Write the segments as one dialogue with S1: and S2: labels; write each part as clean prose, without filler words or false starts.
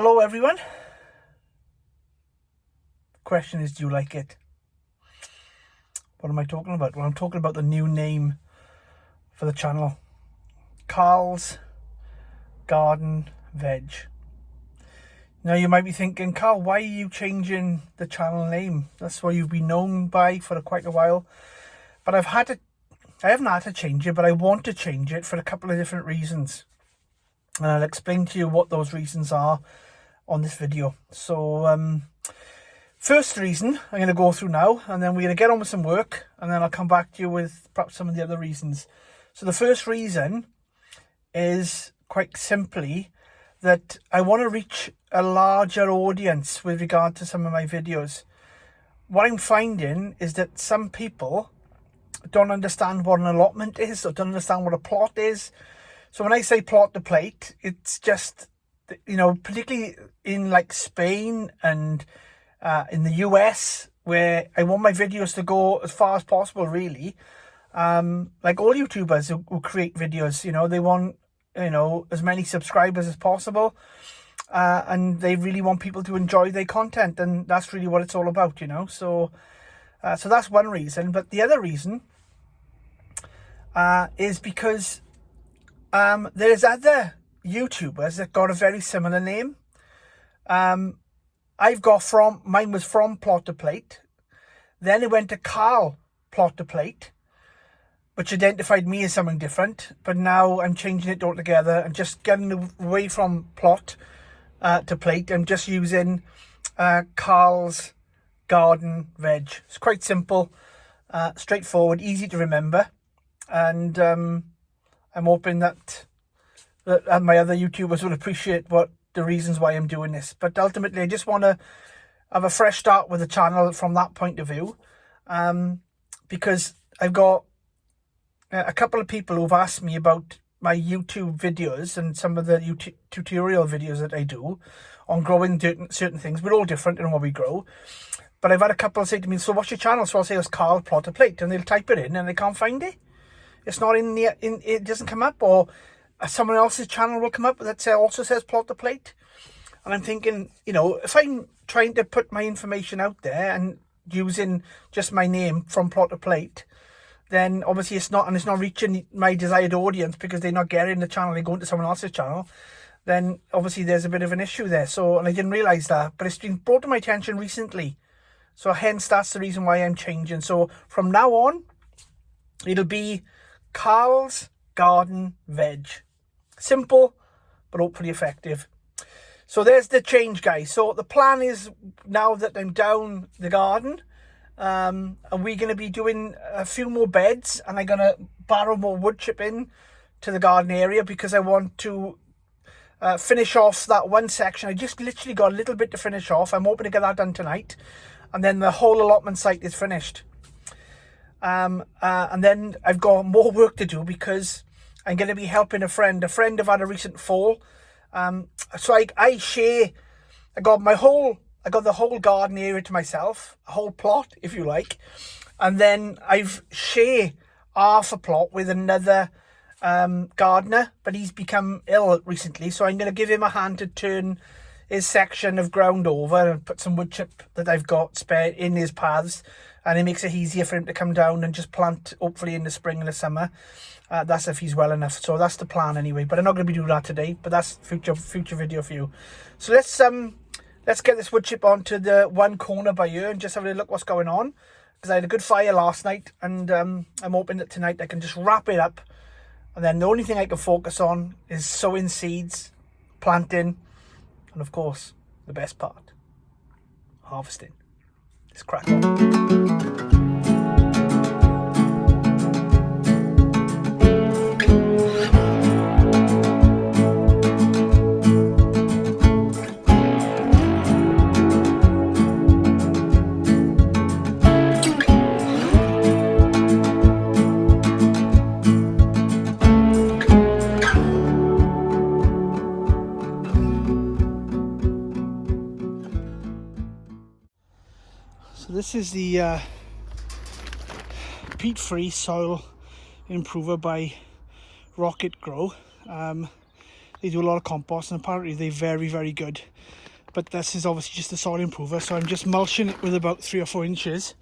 S1: Hello everyone. The question is, do you like it? What am I talking about? Well, I'm talking about the new name for the channel. Carl's Garden Veg. Now you might be thinking, Carl, why are you changing the channel name? That's what you've been known by for quite a while. But I haven't had to change it, but I want to change it for a couple of different reasons. And I'll explain to you what those reasons are on this video. So first reason I'm going to go through now, and then we're going to get on with some work, and then I'll come back to you with perhaps some of the other reasons. So the first reason is quite simply that I want to reach a larger audience with regard to some of my videos. What I'm finding is that some people don't understand what an allotment is, or don't understand what a plot is. So when I say plot to plate, it's just, particularly in like Spain and in the US, where I want my videos to go as far as possible, really. Like all YouTubers who create videos, they want, as many subscribers as possible. And they really want people to enjoy their content. And that's really what it's all about, So that's one reason. But the other reason is because there's other YouTubers that got a very similar name. Mine was from Plot to Plate. Then it went to Carl Plot to Plate, which identified me as something different. But now I'm changing it altogether and just getting away from Plot to Plate. I'm just using Carl's Garden Veg. It's quite simple, straightforward, easy to remember. And I'm hoping that my other YouTubers will appreciate the reasons why I'm doing this. But ultimately, I just want to have a fresh start with the channel from that point of view. Because I've got a couple of people who've asked me about my YouTube videos and some of the tutorial videos that I do on growing certain things. We're all different in what we grow. But I've had a couple say to me, so what's your channel? So I'll say it's Carl Plot to Plate, and they'll type it in and they can't find it. It's not it doesn't come up, or someone else's channel will come up that also says Plot to Plate. And I'm thinking, if I'm trying to put my information out there and using just my name from Plot to Plate, then obviously it's not reaching my desired audience because they're not getting the channel, they're going to someone else's channel. Then obviously there's a bit of an issue there. So, and I didn't realise that, but it's been brought to my attention recently. So hence that's the reason why I'm changing. So from now on, it'll be Carl's Garden Veg. Simple, but hopefully effective. So there's the change, guys. So the plan is, now that I'm down the garden, and we're going to be doing a few more beds, and I'm going to borrow more wood chip in to the garden area because I want to finish off that one section. I just literally got a little bit to finish off. I'm hoping to get that done tonight, and then the whole allotment site is finished. And then I've got more work to do because I'm going to be helping a friend. A friend have had a recent fall. So I got the whole garden area to myself, a whole plot, if you like. And then I've share half a plot with another gardener, but he's become ill recently. So I'm going to give him a hand to turn his section of ground over and put some wood chip that I've got spare in his paths. And it makes it easier for him to come down and just plant, hopefully in the spring and the summer. That's if he's well enough. So that's the plan anyway. But I'm not going to be doing that today. But that's future video for you. So let's get this wood chip onto the one corner by here and just have a look what's going on. Because I had a good fire last night, and I'm hoping that tonight I can just wrap it up. And then the only thing I can focus on is sowing seeds, planting, and of course, the best part, harvesting. Let's crack on. So this is the peat-free soil improver by Rocket Grow. They do a lot of compost, and apparently they're very, very good. But this is obviously just a soil improver, so I'm just mulching it with about 3 or 4 inches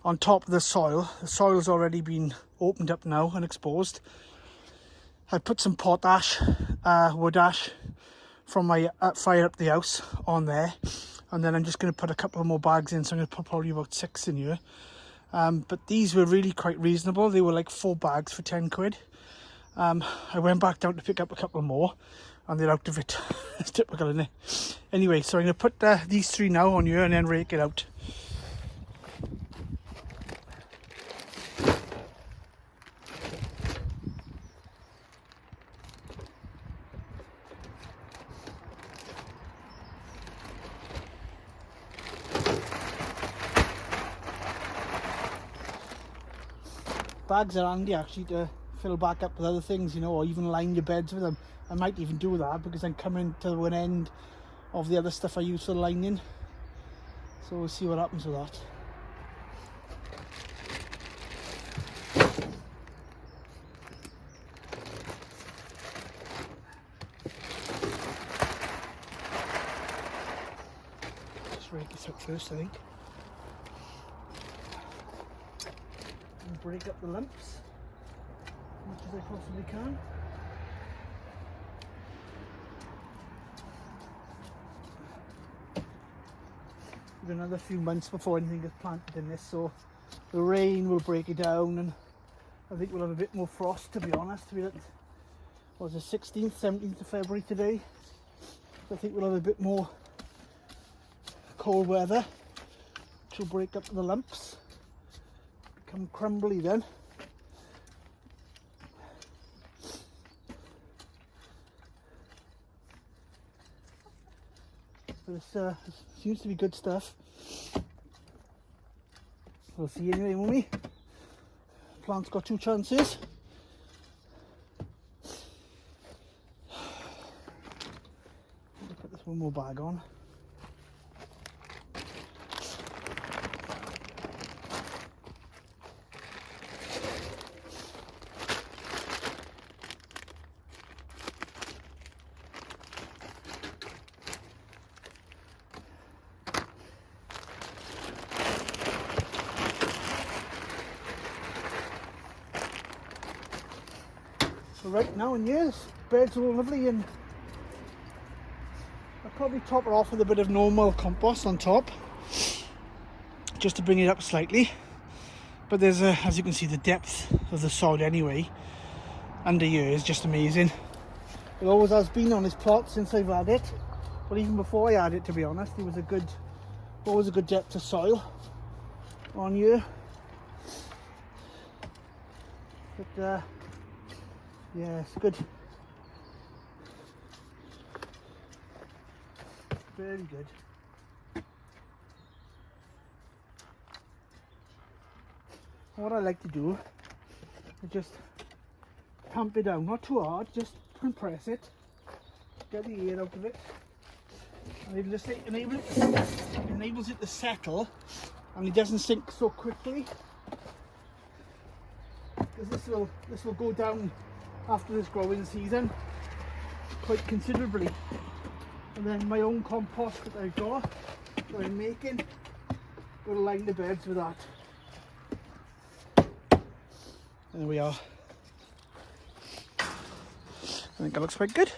S1: on top of the soil. The soil's already been opened up now and exposed. I put some potash, wood ash from my fire up the house on there, and then I'm just going to put a couple of more bags in, so I'm going to put probably about 6 in here. But these were really quite reasonable. They were like 4 bags for 10 quid. I went back down to pick up a couple more, and they're out of it. It's typical, isn't it? Anyway, so I'm going to put these 3 now on here and then rake it out. Bags are handy actually to fill back up with other things, you know, or even line your beds with them. I might even do that because I'm coming to an end of the other stuff I use for lining. So we'll see what happens with that. Just rake this up first, I think. And break up the lumps as much as I possibly can. Give another few months before anything gets planted in this, so the rain will break it down, and I think we'll have a bit more frost, to be honest. What was it, 16th, 17th of February today? So I think we'll have a bit more cold weather, which will break up the lumps, become crumbly then. But this seems to be good stuff. We'll see anyway, won't we? Plant's got 2 chances. Put this one more bag on. So right now in here, this bed's all lovely, and I'll probably top it off with a bit of normal compost on top, just to bring it up slightly. But there's as you can see, the depth of the soil anyway under here is just amazing. It always has been on this plot since I've had it, but even before I had it, to be honest, it was always a good depth of soil on here. But yeah, it's good. Very good. What I like to do is just tamp it down, not too hard, just compress it, get the air out of it, and it just enables it to settle, and it doesn't sink so quickly, because this will go down after this growing season quite considerably. And then my own compost that I've got, that I'm making, will line the beds with that. And there we are. I think that looks quite good.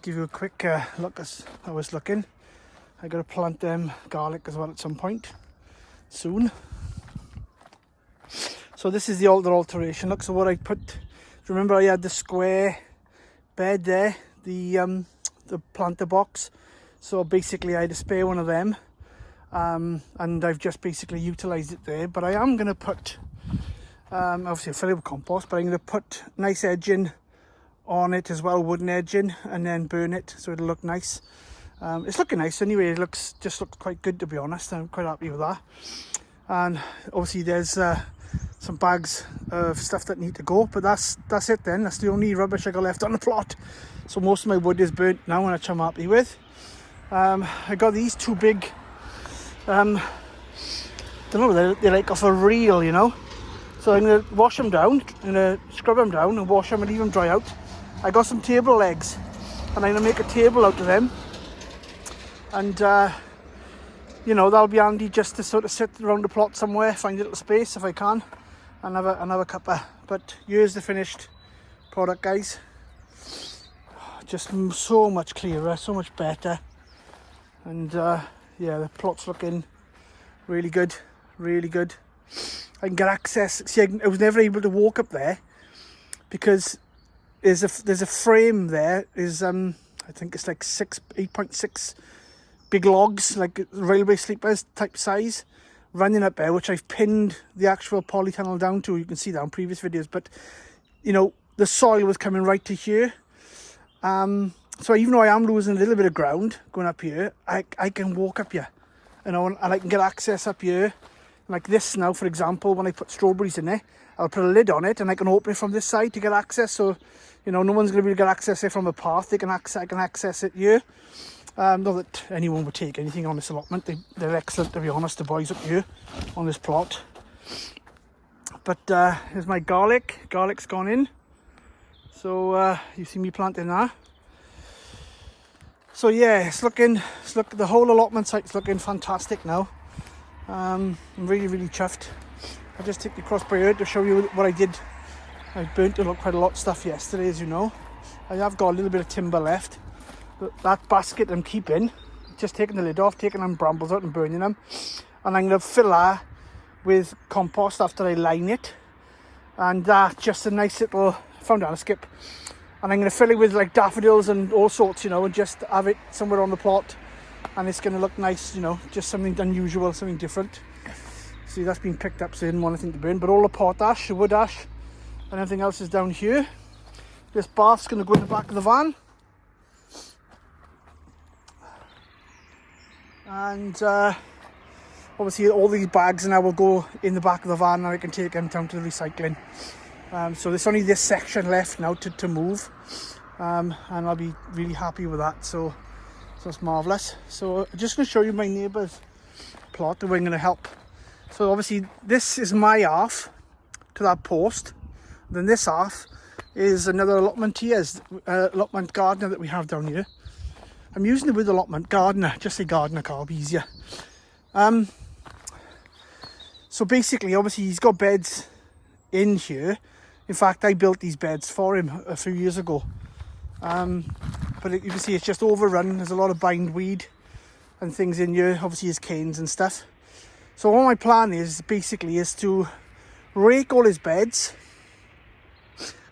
S1: give you a quick look as how it's looking. I got to plant them garlic as well at some point soon. So this is the older alteration. Look, so what I put, remember I had the square bed there, the planter box. So basically I had to spare one of them, and I've just basically utilised it there. But I am going to put, obviously I'll fill it with compost, but I'm going to put nice edging on it as well, wooden edging, and then burn it so it'll look nice. It's looking nice anyway. It just looks quite good, to be honest. I'm quite happy with that. And obviously there's some bags of stuff that need to go, but that's it then. That's the only rubbish I got left on the plot. So most of my wood is burnt now, which I'm happy with. I got these two big, don't know, they're like off a reel, you know. So I'm going to wash them down, I'm going to scrub them down and wash them and leave them dry out. I got some table legs and I'm going to make a table out of them. And, you know, that'll be handy just to sort of sit around the plot somewhere, find a little space if I can, and have a cuppa. But here's the finished product, guys. Just so much clearer, so much better. And yeah, the plot's looking really good, really good. I can get access. See, I was never able to walk up there because there's a frame there. Is I think it's like 8.6 big logs, like railway sleepers type size, running up there, which I've pinned the actual polytunnel down to. You can see that on previous videos. But you know, the soil was coming right to here. So even though I am losing a little bit of ground going up here, I can walk up here, you know, and I can get access up here. Like this now, for example, when I put strawberries in there, I'll put a lid on it and I can open it from this side to get access. So, you know, no one's going to be able to get access here from a path. I can access it here. Not that anyone would take anything on this allotment. They're excellent, to be honest, the boys up here on this plot. But here's my garlic. Garlic's gone in. So you see me planting that. So yeah, the whole allotment site's looking fantastic now. I'm really, really chuffed. I'll just take you across by here to show you what I did. I burnt quite a lot of stuff yesterday, as you know. I have got a little bit of timber left. But that basket I'm keeping, just taking the lid off, taking them brambles out and burning them. And I'm going to fill that with compost after I line it. And just a nice little, found out a skip. And I'm going to fill it with like daffodils and all sorts, you know, and just have it somewhere on the plot. And it's going to look nice, you know, just something unusual, something different. See, that's been picked up, so I didn't want anything to burn. But all the potash, the wood ash, and everything else is down here. This bath's going to go in the back of the van. And obviously all these bags now will go in the back of the van and I can take them down to the recycling. So there's only this section left now to move. And I'll be really happy with that. So it's marvellous. So I'm just going to show you my neighbour's plot that we're going to help. So obviously this is my half to that post. Then this half is another allotment here, allotment gardener that we have down here. I'm using it with allotment gardener, just say gardener, Carl, be easier. So basically, obviously he's got beds in here. In fact, I built these beds for him a few years ago. But you can see it's just overrun. There's a lot of bindweed and things in here. Obviously his canes and stuff. So what my plan is basically is to rake all his beds,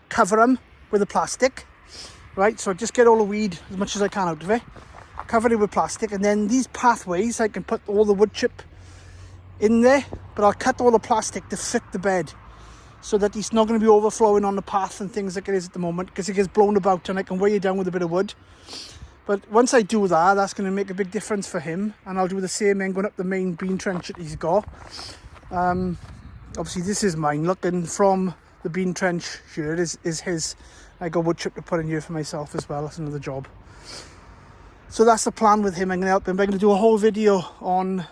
S1: cover them with a plastic, right? So just get all the weed as much as I can out of it, cover it with plastic, and then these pathways I can put all the wood chip in there, but I'll cut all the plastic to fit the bed so that it's not going to be overflowing on the path and things like it is at the moment, because it gets blown about and I can weigh it down with a bit of wood. But once I do that, that's going to make a big difference for him, and I'll do the same then going up the main bean trench that he's got. Obviously this is mine, looking from the bean trench here is his. I got wood chip to put in here for myself as well. That's another job. So that's the plan with him. I'm going to help him. I'm going to do a whole video on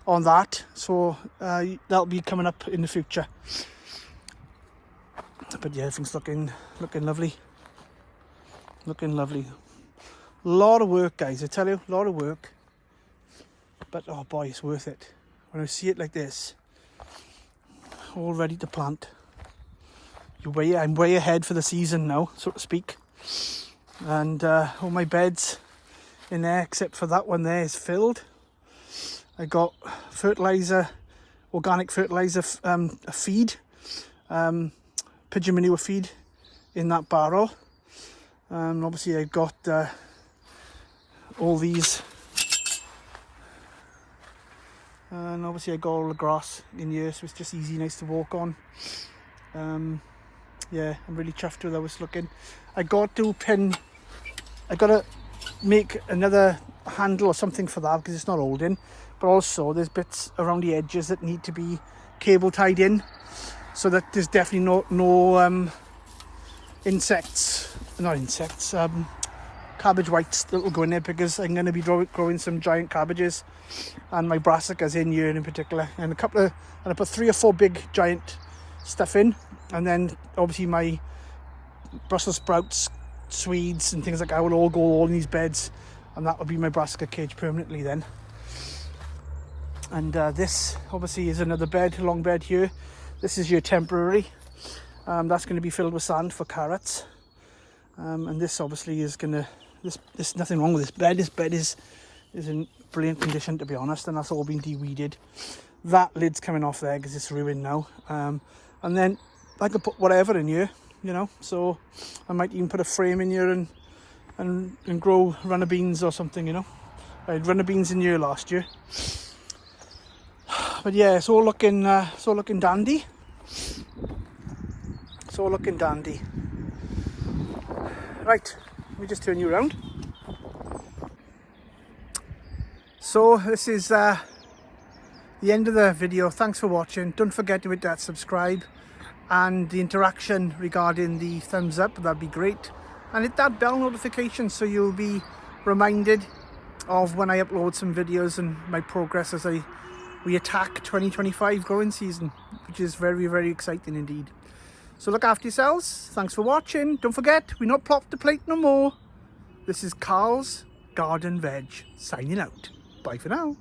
S1: that. So that'll be coming up in the future. But yeah, everything's looking lovely. Looking lovely. A lot of work, guys. I tell you, a lot of work. But oh boy, it's worth it. When I see it like this, all ready to plant. I'm way ahead for the season now, so to speak. and all my beds in there except for that one there is filled. I got fertilizer, organic fertilizer feed, pigeon manure feed in that barrel. And obviously I've got all these, and obviously I got all the grass in here, so it's just easy, nice to walk on. Yeah, I'm really chuffed with how it's looking. I got to make another handle or something for that because it's not holding, but also there's bits around the edges that need to be cable tied in so that there's definitely no cabbage whites that will go in there, because I'm going to be growing some giant cabbages, and my brassicas in here in particular, and I put 3 or 4 big giant stuff in, and then obviously my Brussels sprouts, Swedes and things like that will all go in these beds, and that will be my brassica cage permanently then. And this obviously is another bed, a long bed here. This is your temporary. That's going to be filled with sand for carrots. And this obviously is going to, there's nothing wrong with this bed. This bed is in brilliant condition, to be honest, and that's all been de-weeded. That lid's coming off there because it's ruined now. And then I could put whatever in here, you know, so I might even put a frame in here and grow runner beans or something, you know. I had runner beans in here last year. But yeah, it's all looking dandy. It's all looking dandy. Right, let me just turn you around. So this is the end of the video. Thanks for watching. Don't forget to hit that subscribe and the interaction regarding the thumbs up, that'd be great. And hit that bell notification so you'll be reminded of when I upload some videos and my progress as we attack 2025 growing season, which is very, very exciting indeed. So look after yourselves. Thanks for watching. Don't forget, we're not Plot to Plate no more. This is Carl's Garden Veg signing out. Bye for now.